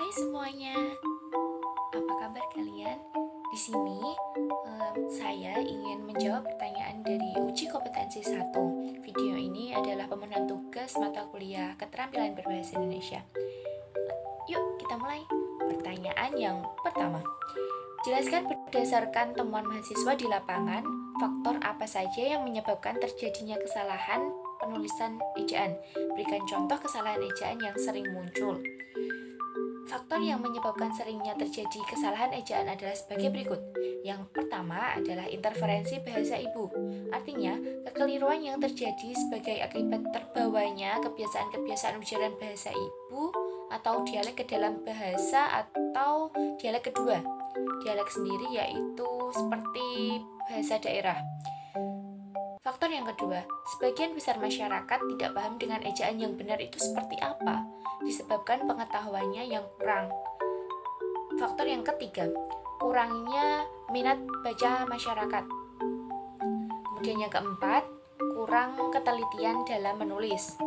Hai semuanya, apa kabar kalian? Di sini saya ingin menjawab pertanyaan dari uji kompetensi 1. Video ini adalah pemenuhan tugas mata kuliah keterampilan berbahasa Indonesia. Yuk kita mulai. Pertanyaan yang pertama, jelaskan berdasarkan temuan mahasiswa di lapangan, faktor apa saja yang menyebabkan terjadinya kesalahan penulisan ejaan. Berikan contoh kesalahan ejaan yang sering muncul. Faktor yang menyebabkan seringnya terjadi kesalahan ejaan adalah sebagai berikut. Yang pertama adalah interferensi bahasa ibu. Artinya, kekeliruan yang terjadi sebagai akibat terbawanya kebiasaan-kebiasaan ujaran bahasa ibu atau dialek ke dalam bahasa atau dialek kedua. Dialek sendiri yaitu seperti bahasa daerah. Faktor yang kedua, sebagian besar masyarakat tidak paham dengan ejaan yang benar itu seperti apa, disebabkan pengetahuannya yang kurang. Faktor yang ketiga, kurangnya minat baca masyarakat. Kemudian yang keempat, kurang ketelitian dalam menulis.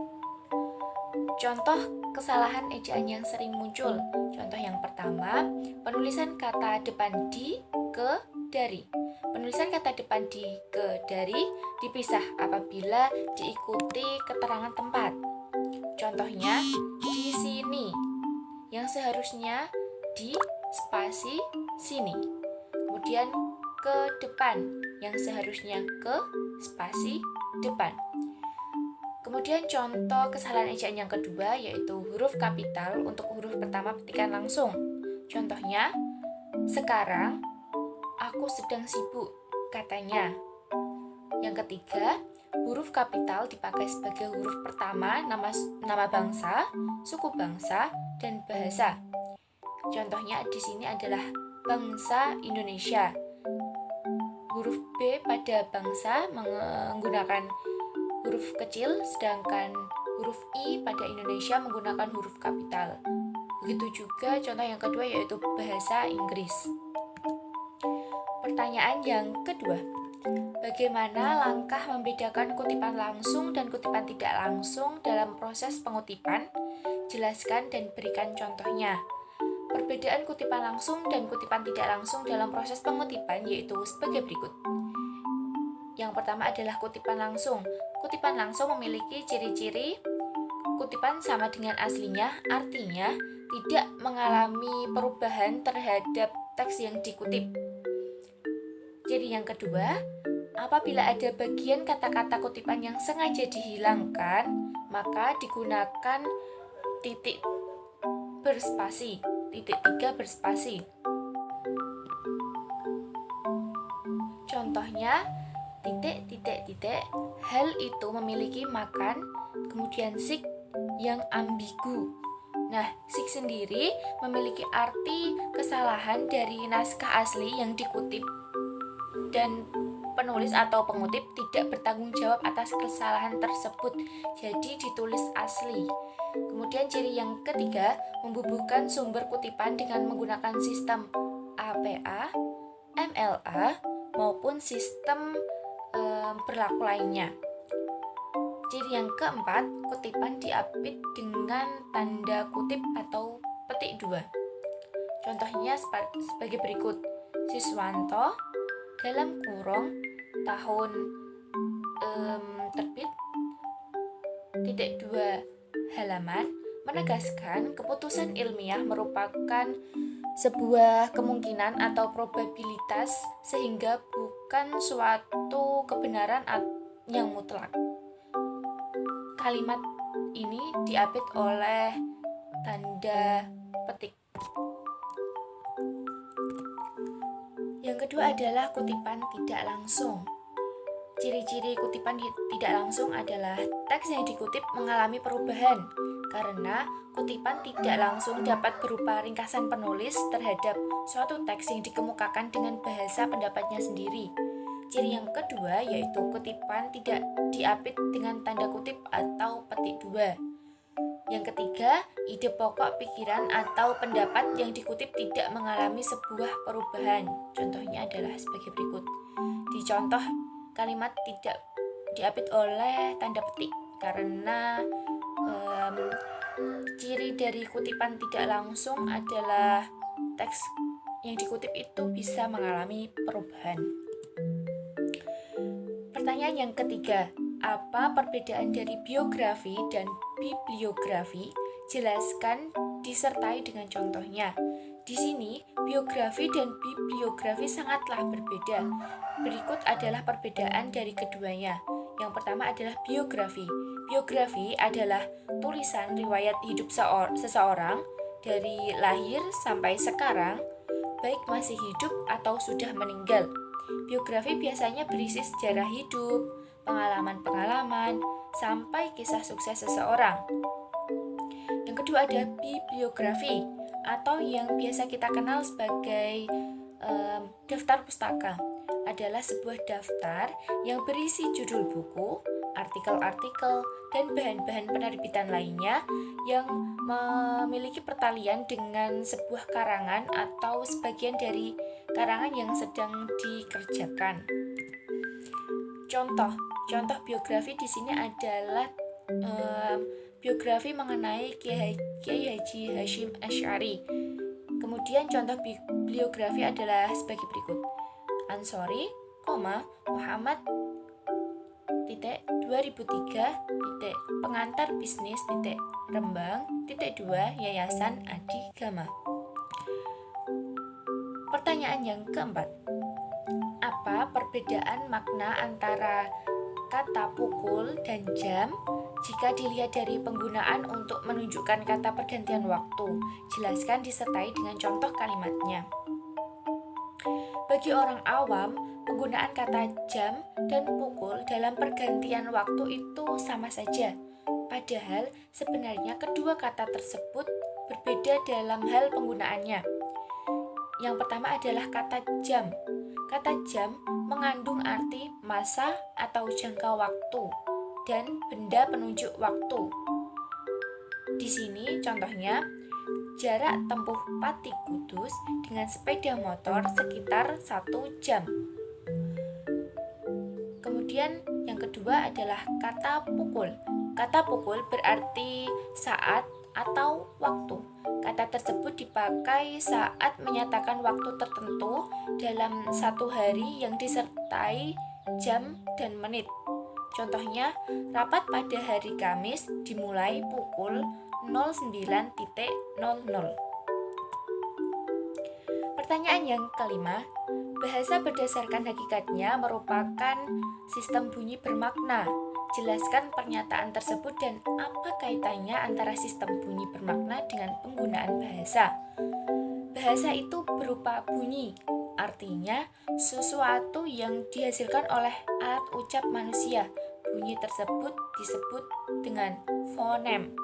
Contoh kesalahan ejaan yang sering muncul. Contoh yang pertama, penulisan kata depan di ke dari. Penulisan kata depan di ke dari dipisah apabila diikuti keterangan tempat. Contohnya di sini yang seharusnya di spasi sini. Kemudian ke depan yang seharusnya ke spasi depan. Kemudian contoh kesalahan ejaan yang kedua yaitu huruf kapital untuk huruf pertama petikan langsung. Contohnya, sekarang aku sedang sibuk, katanya. Yang ketiga, huruf kapital dipakai sebagai huruf pertama nama bangsa, suku bangsa, dan bahasa. Contohnya di sini adalah bangsa Indonesia. Huruf B pada bangsa menggunakan huruf kecil, sedangkan huruf I pada Indonesia menggunakan huruf kapital. Begitu juga contoh yang kedua yaitu bahasa Inggris. Pertanyaan yang kedua, bagaimana langkah membedakan kutipan langsung dan kutipan tidak langsung dalam proses pengutipan? Jelaskan dan berikan contohnya. Perbedaan kutipan langsung dan kutipan tidak langsung dalam proses pengutipan yaitu sebagai berikut. Yang pertama adalah kutipan langsung. Kutipan langsung memiliki ciri-ciri kutipan sama dengan aslinya, artinya tidak mengalami perubahan terhadap teks yang dikutip. Jadi yang kedua, apabila ada bagian kata-kata kutipan yang sengaja dihilangkan, maka digunakan titik berspasi, titik 3 berspasi. Contohnya, titik, hal itu memiliki makan, kemudian sik yang ambigu. Nah, sik sendiri memiliki arti kesalahan dari naskah asli yang dikutip dan penulis atau pengutip tidak bertanggung jawab atas kesalahan tersebut, jadi ditulis asli. Kemudian ciri yang ketiga, membubuhkan sumber kutipan dengan menggunakan sistem APA, MLA, maupun sistem berlaku lainnya. Ciri yang keempat, kutipan diapit dengan tanda kutip atau petik 2. Contohnya sebagai berikut. Siswanto dalam kurung tahun terbit titik 2 halaman menegaskan keputusan ilmiah merupakan sebuah kemungkinan atau probabilitas sehingga bukan suatu kebenaran yang mutlak. Kalimat ini diapit oleh tanda petik. Yang kedua adalah kutipan tidak langsung. Ciri-ciri kutipan tidak langsung adalah teks yang dikutip mengalami perubahan karena kutipan tidak langsung dapat berupa ringkasan penulis terhadap suatu teks yang dikemukakan dengan bahasa pendapatnya sendiri. Ciri yang kedua yaitu kutipan tidak diapit dengan tanda kutip atau petik 2. Yang ketiga, ide pokok pikiran atau pendapat yang dikutip tidak mengalami sebuah perubahan. Contohnya adalah sebagai berikut. Di contoh, kalimat tidak diapit oleh tanda petik karena Ciri dari kutipan tidak langsung adalah teks yang dikutip itu bisa mengalami perubahan. Pertanyaan yang ketiga, apa perbedaan dari biografi dan bibliografi? Jelaskan disertai dengan contohnya. Di sini, biografi dan bibliografi sangatlah berbeda. Berikut adalah perbedaan dari keduanya. Yang pertama adalah biografi. Biografi adalah tulisan riwayat hidup seseorang dari lahir sampai sekarang, baik masih hidup atau sudah meninggal. Biografi biasanya berisi sejarah hidup, pengalaman-pengalaman, sampai kisah sukses seseorang. Yang kedua ada bibliografi, atau yang biasa kita kenal sebagai daftar pustaka. Adalah sebuah daftar yang berisi judul buku, artikel-artikel, dan bahan-bahan penerbitan lainnya yang memiliki pertalian dengan sebuah karangan atau sebagian dari karangan yang sedang dikerjakan. Contoh biografi di sini adalah biografi mengenai Kiai Haji Hashim Asy'ari. Kemudian contoh bibliografi adalah sebagai berikut. Ansori, Muhammad 2003 pengantar bisnis Rembang 2 Yayasan Adi Gama. Pertanyaan yang keempat, apa perbedaan makna antara kata pukul dan jam jika dilihat dari penggunaan untuk menunjukkan kata pergantian waktu? Jelaskan disertai dengan contoh kalimatnya. Bagi orang awam, penggunaan kata jam dan pukul dalam pergantian waktu itu sama saja. Padahal sebenarnya kedua kata tersebut berbeda dalam hal penggunaannya. Yang pertama adalah kata jam. Kata jam mengandung arti masa atau jangka waktu dan benda penunjuk waktu. Di sini contohnya, jarak tempuh Pati Kudus dengan sepeda motor sekitar 1 jam. Kemudian yang kedua adalah kata pukul. Kata pukul berarti saat atau waktu. Kata tersebut dipakai saat menyatakan waktu tertentu dalam satu hari yang disertai jam dan menit. Contohnya, rapat pada hari Kamis dimulai pukul 09.00. Pertanyaan yang kelima, bahasa berdasarkan hakikatnya merupakan sistem bunyi bermakna. Jelaskan pernyataan tersebut dan apa kaitannya antara sistem bunyi bermakna dengan penggunaan bahasa. Bahasa itu berupa bunyi, artinya sesuatu yang dihasilkan oleh alat ucap manusia. Bunyi tersebut disebut dengan fonem.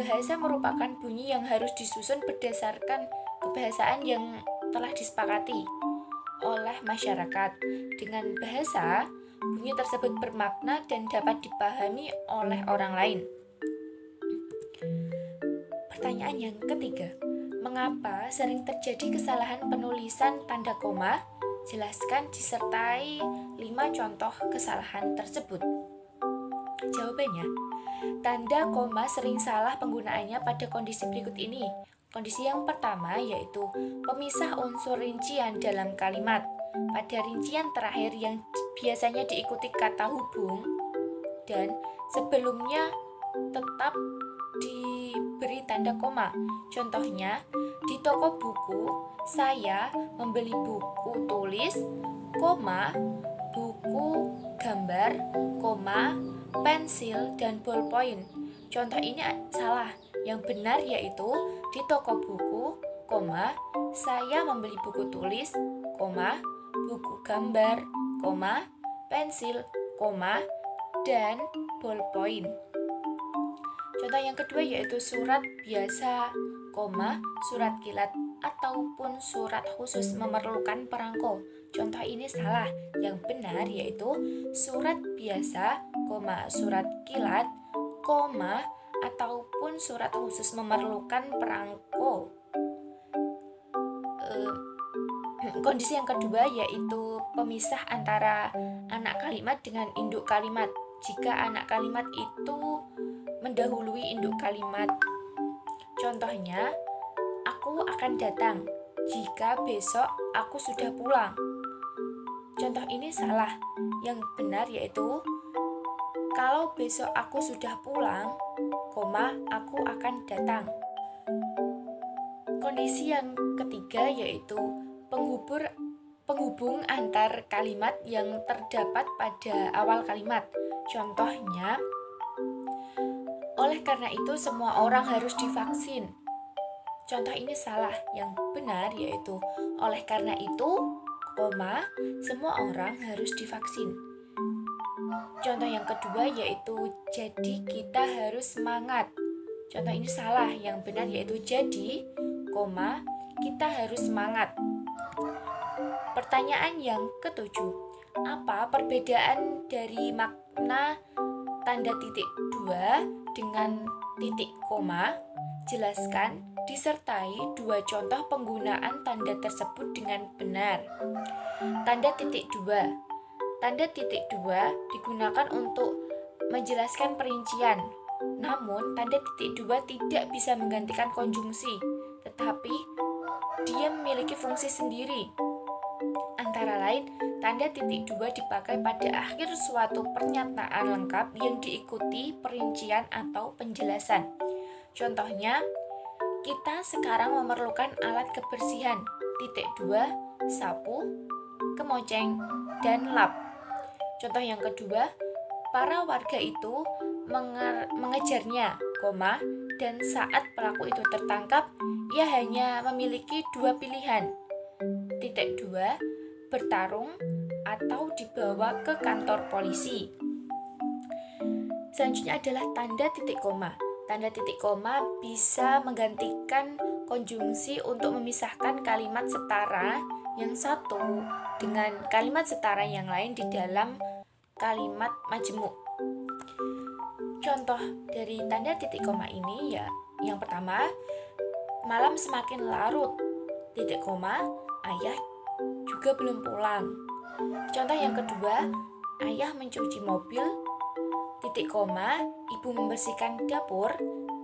Bahasa merupakan bunyi yang harus disusun berdasarkan kebahasaan yang telah disepakati oleh masyarakat. Dengan bahasa, bunyi tersebut bermakna dan dapat dipahami oleh orang lain. Pertanyaan yang ketiga, mengapa sering terjadi kesalahan penulisan tanda koma? Jelaskan disertai 5 contoh kesalahan tersebut. Jawabannya, tanda koma sering salah penggunaannya pada kondisi berikut ini. Kondisi yang pertama yaitu pemisah unsur rincian dalam kalimat. Pada rincian terakhir yang biasanya diikuti kata hubung dan sebelumnya tetap diberi tanda koma. Contohnya, di toko buku saya membeli buku tulis, buku gambar, pensil dan ballpoint. Contoh ini salah. Yang benar yaitu di toko buku, saya membeli buku tulis, buku gambar, pensil, dan ballpoint. Contoh yang kedua yaitu surat biasa, surat kilat ataupun surat khusus memerlukan perangko. Contoh ini salah. Yang benar yaitu surat biasa, surat kilat, ataupun surat khusus memerlukan perangko. Kondisi yang kedua yaitu pemisah antara anak kalimat dengan induk kalimat. Jika anak kalimat itu mendahului induk kalimat. Contohnya, aku akan datang jika besok aku sudah pulang. Contoh ini salah. Yang benar yaitu kalau besok aku sudah pulang, aku akan datang. Kondisi yang ketiga yaitu penghubung antar kalimat yang terdapat pada awal kalimat. Contohnya, oleh karena itu semua orang harus divaksin. Contoh ini salah. Yang benar yaitu oleh karena itu, semua orang harus divaksin. Contoh yang kedua yaitu jadi kita harus semangat. Contoh ini salah. Yang benar yaitu jadi, kita harus semangat. Pertanyaan yang ketujuh, apa perbedaan dari makna tanda titik dua dengan titik koma? Jelaskan disertai dua contoh penggunaan tanda tersebut dengan benar. Tanda titik dua. Tanda titik dua digunakan untuk menjelaskan perincian. Namun, tanda titik dua tidak bisa menggantikan konjungsi, tetapi dia memiliki fungsi sendiri. Antara lain, tanda titik dua dipakai pada akhir suatu pernyataan lengkap yang diikuti perincian atau penjelasan. Contohnya, kita sekarang memerlukan alat kebersihan. Titik dua, sapu, kemoceng, dan lap. Contoh yang kedua, para warga itu mengejarnya, dan saat pelaku itu tertangkap, ia hanya memiliki dua pilihan. Titik dua, bertarung atau dibawa ke kantor polisi. Selanjutnya adalah tanda titik koma. Tanda titik koma bisa menggantikan konjungsi untuk memisahkan kalimat setara yang satu dengan kalimat setara yang lain di dalam kalimat majemuk. Contoh dari tanda titik koma ini ya, yang pertama, malam semakin larut, titik koma, ayah juga belum pulang. Contoh yang kedua, ayah mencuci mobil, titik koma, ibu membersihkan dapur,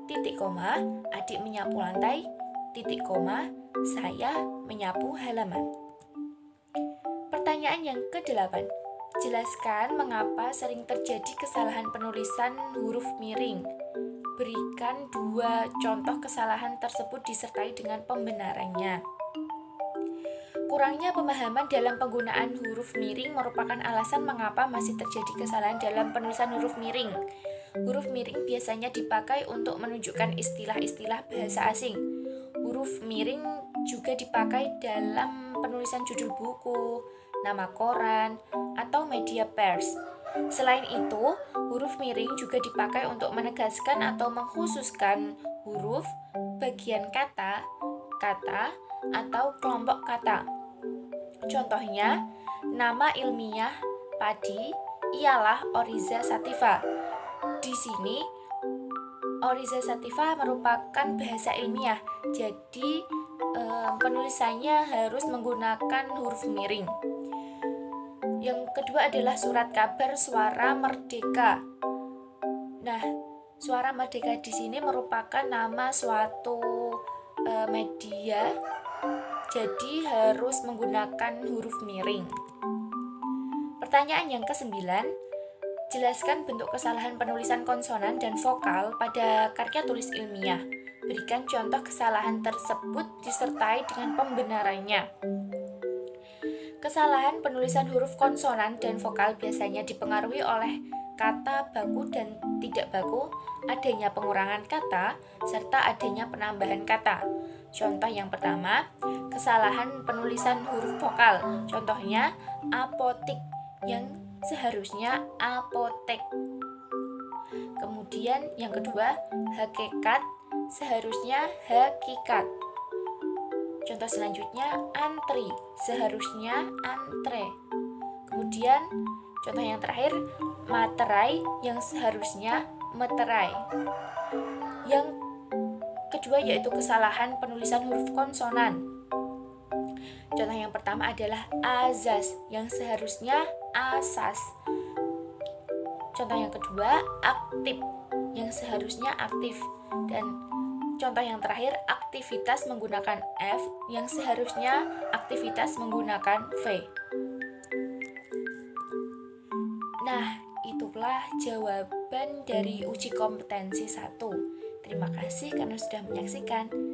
titik koma, adik menyapu lantai, titik koma, saya menyapu halaman. Pertanyaan yang ke-8. Jelaskan mengapa sering terjadi kesalahan penulisan huruf miring. Berikan dua contoh kesalahan tersebut disertai dengan pembenarannya. Kurangnya pemahaman dalam penggunaan huruf miring merupakan alasan mengapa masih terjadi kesalahan dalam penulisan huruf miring. Huruf miring biasanya dipakai untuk menunjukkan istilah-istilah bahasa asing. Huruf miring juga dipakai dalam penulisan judul buku, nama koran, atau media pers. Selain itu, huruf miring juga dipakai untuk menegaskan atau mengkhususkan huruf, bagian kata, atau kelompok kata. Contohnya, nama ilmiah padi ialah Oryza sativa. Di sini, Oryza sativa merupakan bahasa ilmiah, jadi penulisannya harus menggunakan huruf miring. Yang kedua adalah surat kabar Suara Merdeka. Nah, Suara Merdeka di sini merupakan nama suatu media, jadi harus menggunakan huruf miring. Pertanyaan yang ke-9, jelaskan bentuk kesalahan penulisan konsonan dan vokal pada karya tulis ilmiah. Berikan contoh kesalahan tersebut disertai dengan pembenarannya. Kesalahan penulisan huruf konsonan dan vokal biasanya dipengaruhi oleh kata baku dan tidak baku, adanya pengurangan kata, serta adanya penambahan kata. Contoh yang pertama, kesalahan penulisan huruf vokal. Contohnya, apotik yang seharusnya apotek. Kemudian yang kedua, hakikat seharusnya hakikat. Contoh selanjutnya, antri seharusnya antre. Kemudian contoh yang terakhir, materai yang seharusnya meterai. Yang kedua yaitu kesalahan penulisan huruf konsonan. Contoh yang pertama adalah azas yang seharusnya asas. Contoh yang kedua, aktif yang seharusnya aktif, dan contoh yang terakhir, aktivitas menggunakan F yang seharusnya aktivitas menggunakan V. Nah, itulah jawaban dari uji kompetensi 1. Terima kasih karena sudah menyaksikan.